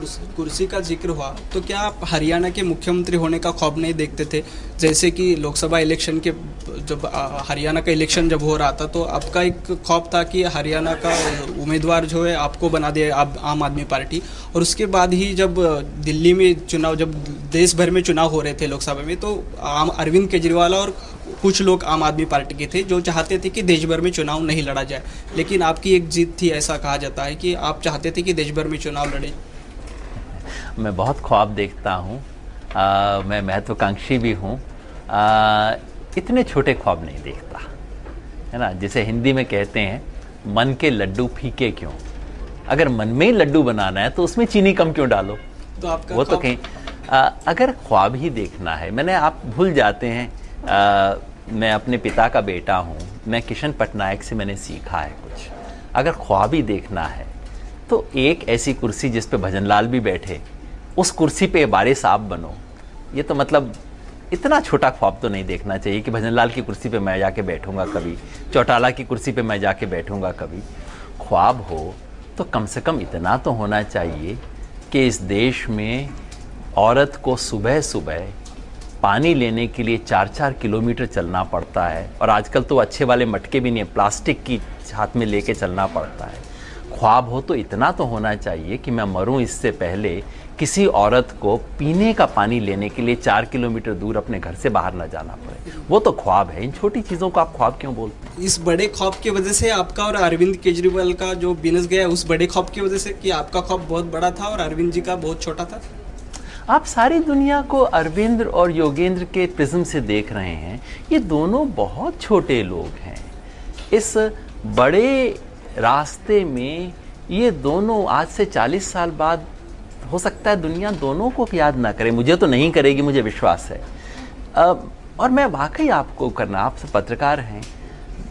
उस कुर्सी का जिक्र हुआ, तो क्या आप हरियाणा के मुख्यमंत्री होने का ख्वाब नहीं देखते थे? जैसे कि लोकसभा इलेक्शन के जब हरियाणा का इलेक्शन जब हो रहा था, तो आपका एक ख्वाब था कि हरियाणा का उम्मीदवार जो है आपको बना दे आम आदमी पार्टी। और उसके बाद ही जब दिल्ली में चुनाव, जब देश भर में चुनाव हो रहे थे लोकसभा में, तो अरविंद केजरीवाल और कुछ लोग आम आदमी पार्टी के थे जो चाहते थे कि देश भर में चुनाव नहीं लड़ा जाए, लेकिन आपकी एक जीत थी, ऐसा कहा जाता है कि आप चाहते थे कि देश भर में चुनाव लड़े। मैं बहुत ख्वाब देखता हूँ, मैं महत्वाकांक्षी भी हूँ, इतने छोटे ख्वाब नहीं देखता, है ना। जिसे हिंदी में कहते हैं मन के लड्डू फीके क्यों, अगर मन में ही लड्डू बनाना है तो उसमें चीनी कम क्यों डालो। तो आपका वो तो कहीं अगर ख्वाब ही देखना है, मैंने आप भूल जाते हैं मैं अपने पिता का बेटा हूँ, मैं किशन पटनायक से मैंने सीखा है कुछ। अगर ख्वाब ही देखना है तो एक ऐसी कुर्सी जिस पे भजनलाल भी बैठे, उस कुर्सी पे बारिश आप बनो। ये तो मतलब इतना छोटा ख्वाब तो नहीं देखना चाहिए कि भजनलाल की कुर्सी पे मैं जाके बैठूंगा कभी, चौटाला की कुर्सी पे मैं जाके बैठूंगा कभी। ख्वाब हो तो कम से कम इतना तो होना चाहिए कि इस देश में औरत को सुबह सुबह पानी लेने के लिए 4-4 किलोमीटर चलना पड़ता है, और आजकल तो अच्छे वाले मटके भी नहीं है, प्लास्टिक की हाथ में लेके चलना पड़ता है। ख्वाब हो तो इतना तो होना चाहिए कि मैं मरूं इससे पहले किसी औरत को पीने का पानी लेने के लिए 4 किलोमीटर दूर अपने घर से बाहर न जाना पड़े। वो तो ख्वाब है। इन छोटी चीज़ों को आप ख्वाब क्यों बोलते हैं? इस बड़े ख्वाब की वजह से आपका और अरविंद केजरीवाल का जो बिजनेस गया, उस बड़े ख्वाब की वजह से कि आपका ख्वाब बहुत बड़ा था और अरविंद जी का बहुत छोटा था। आप सारी दुनिया को अरविंद और योगेंद्र के प्रिज्म से देख रहे हैं। ये दोनों बहुत छोटे लोग हैं। इस बड़े रास्ते में ये दोनों आज से 40 साल बाद हो सकता है दुनिया दोनों को याद ना करे, मुझे तो नहीं करेगी, मुझे विश्वास है। और मैं वाकई आपको करना, आप सब पत्रकार हैं,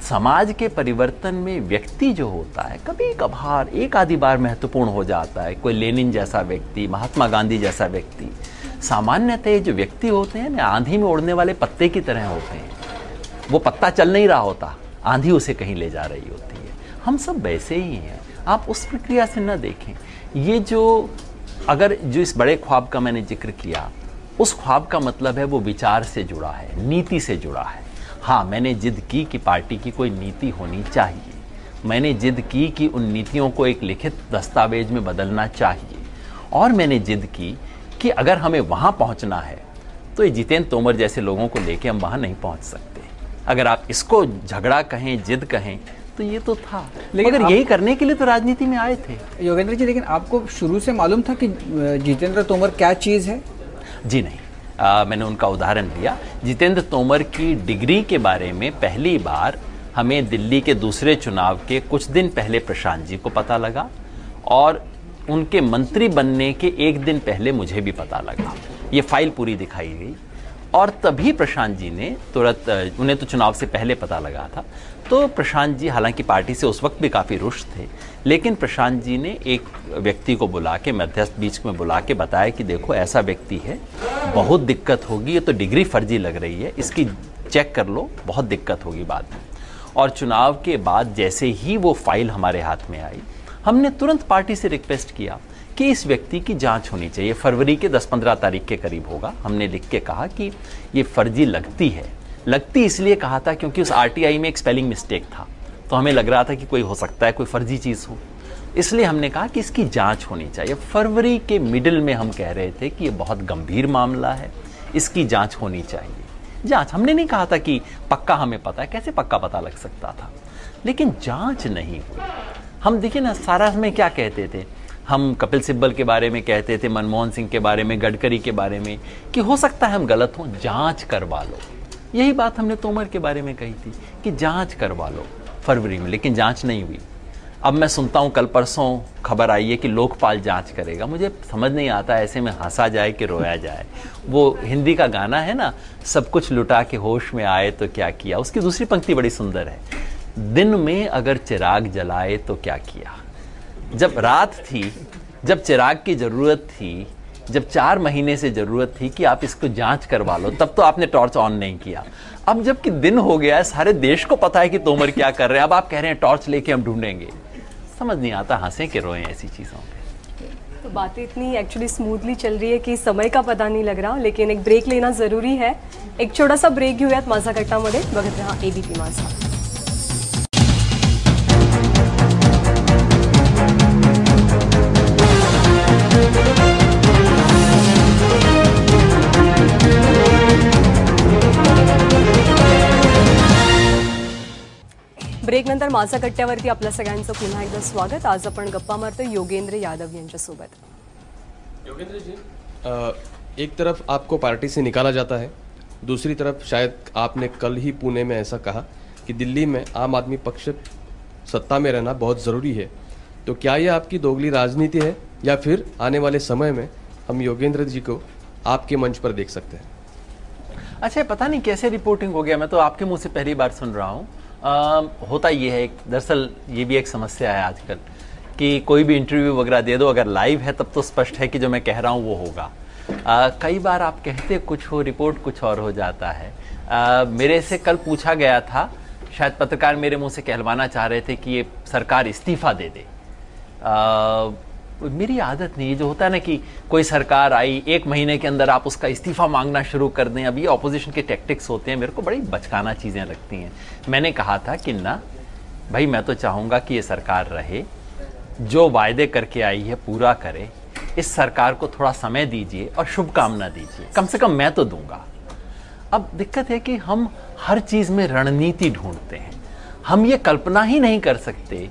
समाज के परिवर्तन में व्यक्ति जो होता है कभी कभार एक आधी बार महत्वपूर्ण हो जाता है। कोई लेनिन जैसा व्यक्ति, महात्मा गांधी जैसा व्यक्ति। सामान्यतः जो व्यक्ति होते हैं ना, आंधी में उड़ने वाले पत्ते की तरह होते हैं। वो पत्ता चल नहीं रहा होता, आंधी उसे कहीं ले जा रही होती है। हम सब वैसे ही हैं, आप उस प्रक्रिया से न देखें। ये जो इस बड़े ख्वाब का मैंने जिक्र किया, उस ख्वाब का मतलब है वो विचार से जुड़ा है, नीति से जुड़ा है। हाँ, मैंने जिद की कि पार्टी की कोई नीति होनी चाहिए। मैंने जिद की कि उन नीतियों को एक लिखित दस्तावेज में बदलना चाहिए। और मैंने जिद की कि अगर हमें वहाँ पहुँचना है तो ये जितेंद्र तोमर जैसे लोगों को लेके हम वहाँ नहीं पहुँच सकते। अगर आप इसको झगड़ा कहें, जिद कहें, तो ये तो था। लेकिन अगर यही करने के लिए तो राजनीति में आए थे योगेंद्र जी। लेकिन आपको शुरू से मालूम था कि जितेंद्र तोमर क्या चीज़ है? जी नहीं, मैंने उनका उदाहरण दिया। जितेंद्र तोमर की डिग्री के बारे में पहली बार हमें दिल्ली के दूसरे चुनाव के कुछ दिन पहले प्रशांत जी को पता लगा, और उनके मंत्री बनने के एक दिन पहले मुझे भी पता लगा। ये फाइल पूरी दिखाई गई, और तभी प्रशांत जी ने तुरंत, उन्हें तो चुनाव से पहले पता लगा था, तो प्रशांत जी हालांकि पार्टी से उस वक्त भी काफ़ी रुष्ट थे, लेकिन प्रशांत जी ने एक व्यक्ति को बुला के, मध्यस्थ बीच में बुला के बताया कि देखो ऐसा व्यक्ति है, बहुत दिक्कत होगी, ये तो डिग्री फर्जी लग रही है, इसकी चेक कर लो, बहुत दिक्कत होगी बाद में। और चुनाव के बाद जैसे ही वो फाइल हमारे हाथ में आई, हमने तुरंत पार्टी से रिक्वेस्ट किया कि इस व्यक्ति की जांच होनी चाहिए। फरवरी के 10-15 तारीख के करीब होगा। हमने लिख के कहा कि ये फर्जी लगती है। लगती इसलिए कहा था क्योंकि उस आरटीआई में एक स्पेलिंग मिस्टेक था, तो हमें लग रहा था कि कोई हो सकता है, कोई फर्जी चीज़ हो, इसलिए हमने कहा कि इसकी जांच होनी चाहिए। फरवरी के मिडिल में हम कह रहे थे कि ये बहुत गंभीर मामला है, इसकी जांच होनी चाहिए। जांच, हमने नहीं कहा था कि पक्का हमें पता है, कैसे पक्का पता लग सकता था, लेकिन जांच नहीं हुई। हम देखिए ना, सारा में क्या कहते थे, हम कपिल सिब्बल के बारे में कहते थे, मनमोहन सिंह के बारे में, गडकरी के बारे में, कि हो सकता है हम गलत हों, जांच करवा लो। यही बात हमने तोमर के बारे में कही थी कि जांच करवा लो फरवरी में, लेकिन जांच नहीं हुई। अब मैं सुनता हूँ कल परसों खबर आई है कि लोकपाल जांच करेगा। मुझे समझ नहीं आता ऐसे में हंसा जाए कि रोया जाए। वो हिंदी का गाना है ना, सब कुछ लुटा के होश में आए तो क्या किया, उसकी दूसरी पंक्ति बड़ी सुंदर है, दिन में अगर चिराग जलाए तो क्या किया। जब रात थी, जब चिराग की जरूरत थी, जब 4 महीने से जरूरत थी कि आप इसको जांच करवा लो, तब तो आपने टॉर्च ऑन नहीं किया। अब जबकि दिन हो गया है, सारे देश को पता है कि तोमर क्या कर रहे हैं, अब आप कह रहे हैं टॉर्च लेके हम ढूंढेंगे। समझ नहीं आता, हंसे के रोए ऐसी चीजों पे। बातें इतनी एक्चुअली स्मूथली चल रही है कि समय का पता नहीं लग रहा, लेकिन एक ब्रेक लेना जरुरी है. एक छोटासा ब्रेक घेऊयात माझा कट्टामध्ये. बघत रहा एबीपी माझा. ब्रेक नंतर माझा कट्ट्यावरती आपल्या सगळ्यांचं पुन्हा एकदा स्वागत. आज आपण गप्पा मारतो योगेंद्र यादव यांच्यासोबत. योगेंद्र जी, एक तरफ आपको पार्टी से निकाला जाता है, दूसरी तरफ शायद आपने कल ही पुणे में ऐसा कहा कि दिल्ली में आम आदमी पक्ष सत्ता में रहना बहुत ज़रूरी है. तो क्या ये आपकी दोगली राजनीति है या फिर आने वाले समय में हम योगेंद्र जी को आपके मंच पर देख सकते हैं? अच्छा, पता नहीं कैसे रिपोर्टिंग हो गया, मैं तो आपके मुंह से पहली बार सुन रहा हूँ. होता ये है, दरअसल ये भी एक समस्या है आजकल कि कोई भी इंटरव्यू वगैरह दे दो, अगर लाइव है तब तो स्पष्ट है कि जो मैं कह रहा हूँ वो होगा. कई बार आप कहते कुछ हो, रिपोर्ट कुछ और हो जाता है. मेरे से कल पूछा गया था, शायद पत्रकार मेरे मुंह से कहलवाना चाह रहे थे कि ये सरकार इस्तीफा दे दे. मेरी आदत नहीं है, जो होता है ना कि कोई सरकार आई, एक महीने के अंदर आप उसका इस्तीफा मांगना शुरू कर दें. अब ये ऑपोजिशन के टैक्टिक्स होते हैं, मेरे को बड़ी बचकाना चीज़ें लगती हैं. मैंने कहा था कि ना भाई, मैं तो चाहूँगा कि ये सरकार रहे, जो वायदे करके आई है पूरा करे. इस सरकार को थोड़ा समय दीजिए और शुभकामना दीजिए, कम से कम मैं तो दूंगा. अब दिक्कत है कि हम हर चीज़ में रणनीति ढूंढते हैं. हम ये कल्पना ही नहीं कर सकते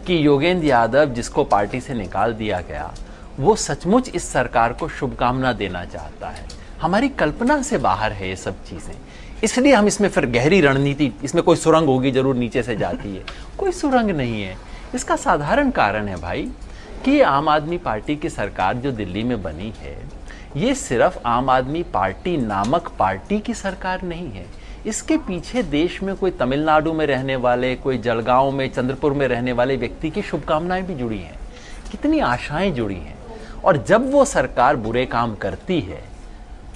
कि योगेंद्र यादव, जिसको पार्टी से निकाल दिया गया, वो सचमुच इस सरकार को शुभकामना देना चाहता है. हमारी कल्पना से बाहर है ये सब चीज़ें. इसलिए हम इसमें फिर गहरी रणनीति, इसमें कोई सुरंग होगी जरूर नीचे से जाती है. कोई सुरंग नहीं है. इसका साधारण कारण है भाई कि आम आदमी पार्टी की सरकार जो दिल्ली में बनी है, ये सिर्फ आम आदमी पार्टी नामक पार्टी की सरकार नहीं है. इसके पीछे देश में कोई तमिलनाडु में रहने वाले, कोई जलगांव में, चंद्रपुर में रहने वाले व्यक्ति की शुभकामनाएं भी जुड़ी हैं. कितनी आशाएं जुड़ी हैं. और जब वो सरकार बुरे काम करती है,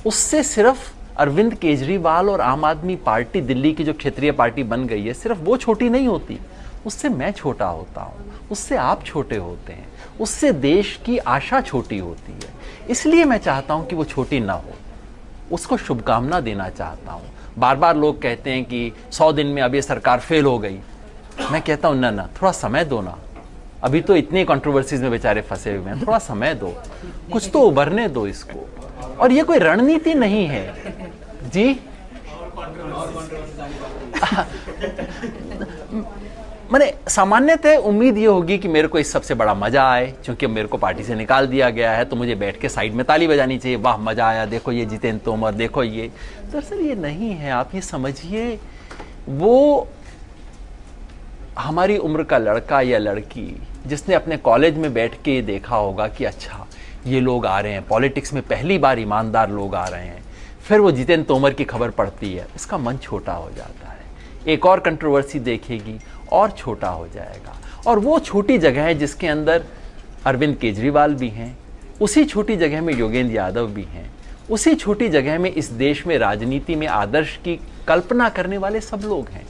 उससे सिर्फ अरविंद केजरीवाल और आम आदमी पार्टी, दिल्ली की जो क्षेत्रीय पार्टी बन गई है, सिर्फ वो छोटी नहीं होती. उससे मैं छोटा होता हूँ, उससे आप छोटे होते हैं, उससे देश की आशा छोटी होती है. इसलिए मैं चाहता हूँ कि वो छोटी ना हो, उसको शुभकामना देना चाहता हूँ. बार बार लोग कहते हैं कि 100 दिन में अब ये सरकार फेल हो गई. मैं कहता हूँ ना, थोड़ा समय दो ना. अभी तो इतनी कंट्रोवर्सीज में बेचारे फंसे हुए हैं, थोड़ा समय दो, कुछ तो उभरने दो इसको. और ये कोई रणनीति नहीं है जी. मैंने सामान्यतः उम्मीद ये होगी कि मेरे को इस सबसे बड़ा मजा आए, क्योंकि मेरे को पार्टी से निकाल दिया गया है, तो मुझे बैठ के साइड में ताली बजानी चाहिए, वाह मजा आया, देखो ये जितेंद्र तोमर, देखो ये. दरअसल ये नहीं है. आप ये समझिए, वो हमारी उम्र का लड़का या लड़की जिसने अपने कॉलेज में बैठ के ये देखा होगा कि अच्छा ये लोग आ रहे हैं, पॉलिटिक्स में पहली बार ईमानदार लोग आ रहे हैं, फिर वो जितेंद्र तोमर की खबर पड़ती है, उसका मन छोटा हो जाता है. एक और कंट्रोवर्सी देखेगी और छोटा हो जाएगा. और वो छोटी जगह है जिसके अंदर अरविंद केजरीवाल भी हैं, उसी छोटी जगह में योगेंद्र यादव भी हैं, उसी छोटी जगह में इस देश में राजनीति में आदर्श की कल्पना करने वाले सब लोग हैं.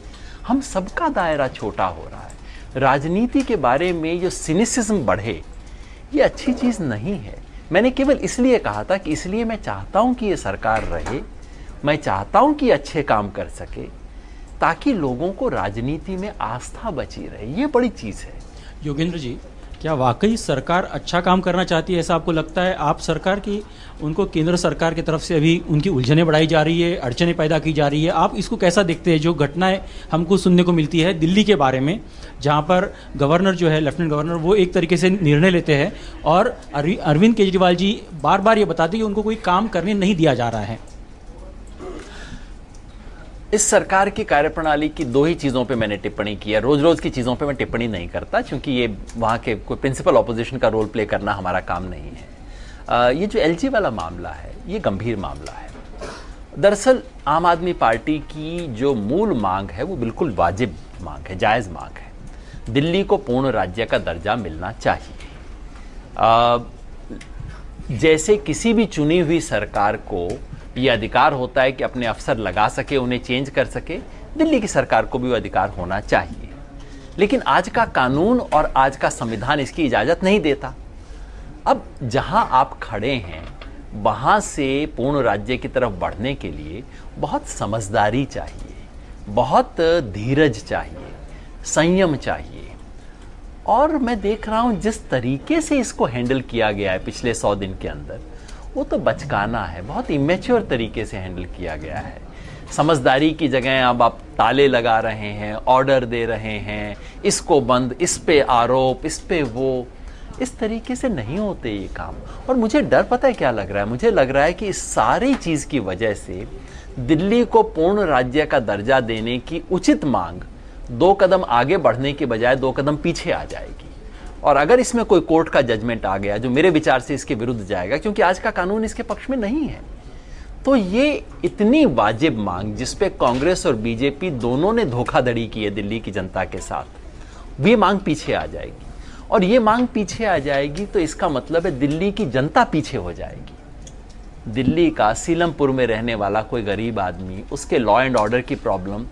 हम सबका दायरा छोटा हो रहा है. राजनीति के बारे में जो सिनिसिज्म बढ़े, ये अच्छी चीज़ नहीं है. मैंने केवल इसलिए कहा था कि इसलिए मैं चाहता हूं कि ये सरकार रहे, मैं चाहता हूं कि अच्छे काम कर सके, ताकि लोगों को राजनीति में आस्था बची रहे. ये बड़ी चीज़ है. योगेंद्र जी, क्या वाकई सरकार अच्छा काम करना चाहती है, ऐसा आपको लगता है? आप सरकार की, उनको केंद्र सरकार की तरफ से अभी उनकी उलझनें बढ़ाई जा रही है, अड़चनें पैदा की जा रही है, आप इसको कैसा देखते हैं? जो घटनाएं हमको सुनने को मिलती है दिल्ली के बारे में, जहां पर गवर्नर जो है, लेफ्टिनेंट गवर्नर, वो एक तरीके से निर्णय लेते हैं और अरविंद केजरीवाल जी बार बार ये बताते हैं कि उनको कोई काम करने नहीं दिया जा रहा है. इस सरकार की कार्यप्रणाली की दो ही चीज़ों पे मैंने टिप्पणी की है. रोज रोज की चीज़ों पे मैं टिप्पणी नहीं करता, क्योंकि ये वहाँ के कोई प्रिंसिपल ऑपोजिशन का रोल प्ले करना हमारा काम नहीं है. ये जो एलजी वाला मामला है, ये गंभीर मामला है. दरअसल आम आदमी पार्टी की जो मूल मांग है वो बिल्कुल वाजिब मांग है, जायज़ मांग है. दिल्ली को पूर्ण राज्य का दर्जा मिलना चाहिए. जैसे किसी भी चुनी हुई सरकार को ये अधिकार होता है कि अपने अफसर लगा सके, उन्हें चेंज कर सके, दिल्ली की सरकार को भी वो अधिकार होना चाहिए. लेकिन आज का कानून और आज का संविधान इसकी इजाज़त नहीं देता. अब जहां आप खड़े हैं वहां से पूर्ण राज्य की तरफ बढ़ने के लिए बहुत समझदारी चाहिए, बहुत धीरज चाहिए, संयम चाहिए। और मैं देख रहा हूं जिस तरीके से इसको हैंडल किया गया है पिछले 100 दिन के अंदर, वो तो बचकाना है, बहुत इमेच्योर तरीके से हैंडल किया गया है। समझदारी की जगह अब आप ताले लगा रहे हैं, ऑर्डर दे रहे हैं, इसको बंद, इस पे आरोप, इस पे वो, इस तरीके से नहीं होते ये काम। और मुझे डर पता है क्या लग रहा है, मुझे लग रहा है कि इस सारी चीज की वजह से दिल्ली को पूर्ण राज्य का दर्जा देने की उचित मांग 2 कदम आगे बढ़ने के बजाय 2 कदम पीछे आ जाएगी। और अगर इसमें कोई कोर्ट का जजमेंट आ गया जो मेरे विचार से इसके विरुद्ध जाएगा, क्योंकि आज का कानून इसके पक्ष में नहीं है, तो ये इतनी वाजिब मांग जिसपे कांग्रेस और बीजेपी दोनों ने धोखाधड़ी की है दिल्ली की जनता के साथ, ये मांग पीछे आ जाएगी। और ये मांग पीछे आ जाएगी तो इसका मतलब है दिल्ली की जनता पीछे हो जाएगी। दिल्ली का सीलमपुर में रहने वाला कोई गरीब आदमी, उसके लॉ एंड ऑर्डर की प्रॉब्लम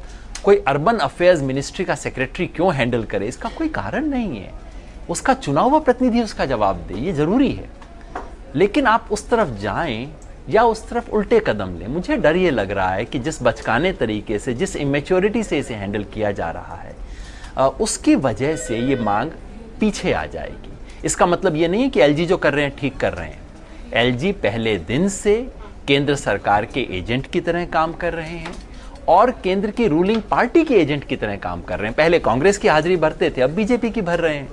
कोई अर्बन अफेयर्स मिनिस्ट्री का सेक्रेटरी क्यों हैंडल करे, इसका कोई कारण नहीं है। उसका चुना हुआ प्रतिनिधि उसका जवाब दे, ये जरूरी है। लेकिन आप उस तरफ जाएं या उस तरफ उल्टे कदम लें, मुझे डर ये लग रहा है कि जिस बचकाने तरीके से, जिस इमेच्योरिटी से इसे हैंडल किया जा रहा है, उसकी वजह से ये मांग पीछे आ जाएगी। इसका मतलब ये नहीं है कि एलजी जो कर रहे हैं ठीक कर रहे हैं। एलजी पहले दिन से केंद्र सरकार के एजेंट की तरह काम कर रहे हैं और केंद्र की रूलिंग पार्टी के एजेंट की तरह काम कर रहे हैं। पहले कांग्रेस की हाजिरी भरते थे, अब बीजेपी की भर रहे हैं।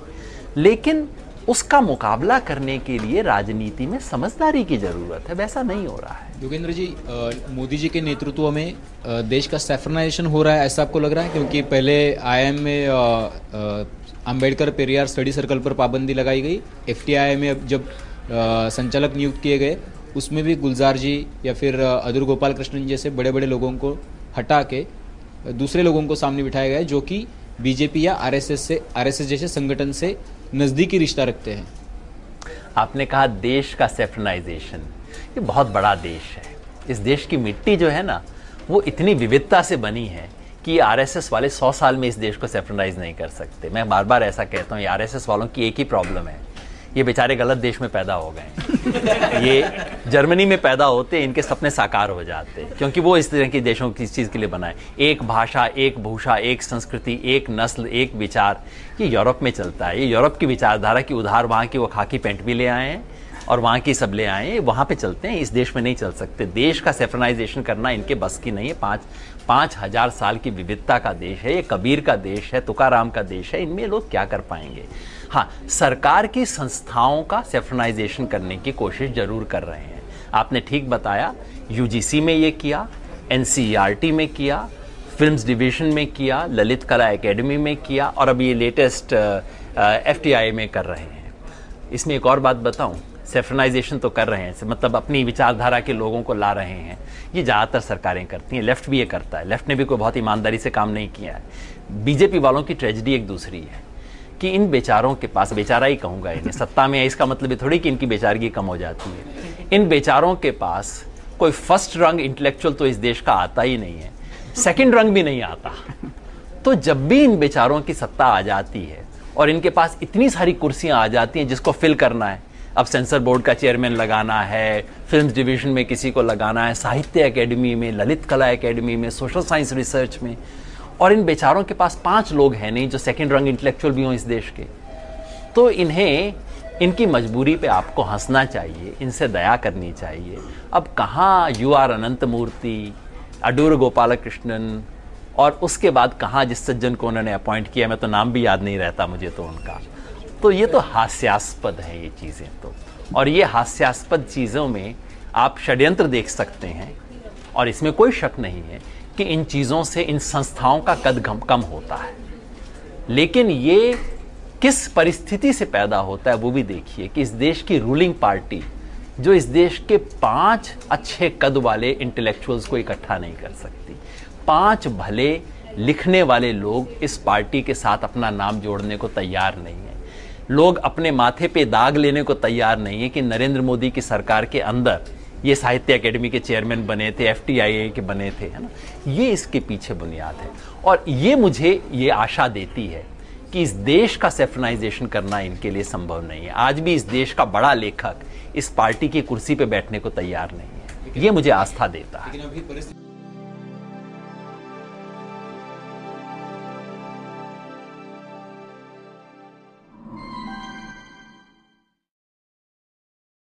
लेकिन उसका मुकाबला करने के लिए राजनीति में समझदारी की जरूरत है, वैसा नहीं हो रहा है। योगेंद्र जी, मोदी जी के नेतृत्व में देश का सेफराइजेशन हो रहा है, ऐसा आपको लग रहा है? क्योंकि पहले आईएम में अंबेडकर पेरियार स्टडी सर्कल पर पाबंदी लगाई गई, एफटीआई में जब संचालक नियुक्त किए गए उसमें भी गुलजार जी या फिर अदूर गोपाल कृष्णन जैसे बड़े बड़े लोगों को हटा के दूसरे लोगों को सामने बिठाया गया है जो कि बीजेपी या आरएसएस जैसे संगठन से नजदीकी रिश्ता रखते हैं। आपने कहा देश का सेफराइजेशन, ये बहुत बड़ा देश है। इस देश की मिट्टी जो है ना, वो इतनी विविधता से बनी है कि आरएसएस वाले 100 साल में इस देश को सेफराइज नहीं कर सकते। मैं बार बार ऐसा कहता हूँ, ये आरएसएस वालों की एक ही प्रॉब्लम है, ये बेचारे गलत देश में पैदा हो गए। ये जर्मनी में पैदा होते, इनके सपने साकार हो जाते, क्योंकि वो इस तरह की देशों की चीज़ के लिए बनाए। एक भाषा, एक भूषा, एक संस्कृति, एक नस्ल, एक विचार, ये यूरोप में चलता है। ये यूरोप की विचारधारा की उधार वहाँ की वो खाकी पैंट भी ले आए हैं और वहाँ की सब ले आए हैं, वहाँ पे चलते हैं, इस देश में नहीं चल सकते। देश का सेफराइजेशन करना इनके बस की नहीं है। 5,000 साल की विविधता का देश है ये, कबीर का देश है, तुकाराम का देश है, इनमें लोग क्या कर पाएंगे? हाँ, सरकार की संस्थाओं का सेफराइजेशन करने की कोशिश जरूर कर रहे हैं। आपने ठीक बताया, यूजीसी में ये किया, एनसीईआरटी में किया, फिल्म्स डिवीजन में किया, ललित कला एकेडमी में किया और अब ये लेटेस्ट एफटीआई में कर रहे हैं। इसमें एक और बात बताऊं, सेफराइजेशन तो कर रहे हैं, मतलब अपनी विचारधारा के लोगों को ला रहे हैं, ये ज़्यादातर सरकारें करती हैं। लेफ्ट भी ये करता है, लेफ्ट ने भी कोई बहुत ईमानदारी से काम नहीं किया है। बीजेपी वालों की ट्रेजेडी एक दूसरी है कि इन बेचारों के पास, बेचारा ही कहूँगा इन्हें, सत्ता में है इसका मतलब ये थोड़ी कि इनकी बेचारगी कम हो जाती है। इन बेचारों के पास कोई फर्स्ट रंग इंटेलेक्चुअल तो इस देश का आता ही नहीं है, सेकंड रंग भी नहीं आता। तो जब भी इन बेचारों की सत्ता आ जाती है और इनके पास इतनी सारी कुर्सियां आ जाती हैं जिसको फिल करना है, अब सेंसर बोर्ड का चेयरमैन लगाना है, फिल्म्स डिवीजन में किसी को लगाना है, साहित्य एकेडमी में, ललित कला एकेडमी में, सोशल साइंस रिसर्च में, और इन बेचारों के पास 5 लोग हैं नहीं जो सेकंड रंग इंटेलेक्चुअल भी हों इस देश के, तो इन्हें, इनकी मजबूरी पे आपको हंसना चाहिए, इनसे दया करनी चाहिए। अब कहाँ UR अनंत मूर्ति, अडूर गोपाल कृष्णन और उसके बाद कहाँ जिस सज्जन को उन्होंने अपॉइंट किया, मैं तो नाम भी याद नहीं रहता मुझे तो उनका। तो ये तो हास्यास्पद है ये चीज़ें तो, और ये हास्यास्पद चीज़ों में आप षड्यंत्र देख सकते हैं और इसमें कोई शक नहीं है कि इन चीज़ों से इन संस्थाओं का कद कम होता है। लेकिन ये किस परिस्थिति से पैदा होता है वो भी देखिए कि इस देश की रूलिंग पार्टी जो इस देश के 5 अच्छे कद वाले इंटेलेक्चुअल्स को इकट्ठा नहीं कर सकती, 5 भले लिखने वाले लोग इस पार्टी के साथ अपना नाम जोड़ने को तैयार नहीं है। लोग अपने माथे पे दाग लेने को तैयार नहीं है कि नरेंद्र मोदी की सरकार के अंदर ये साहित्य एकेडमी के चेयरमैन बने थे, एफटीआई के बने थे, है ना। ये इसके पीछे बुनियाद है और ये मुझे ये आशा देती है कि इस देश का सेफराइजेशन करना इनके लिए संभव नहीं है। आज भी इस देश का बड़ा लेखक इस पार्टी की कुर्सी पे बैठने को तैयार नहीं है। ये मुझे आस्था देता है। लेकिन अभी परिस्थिति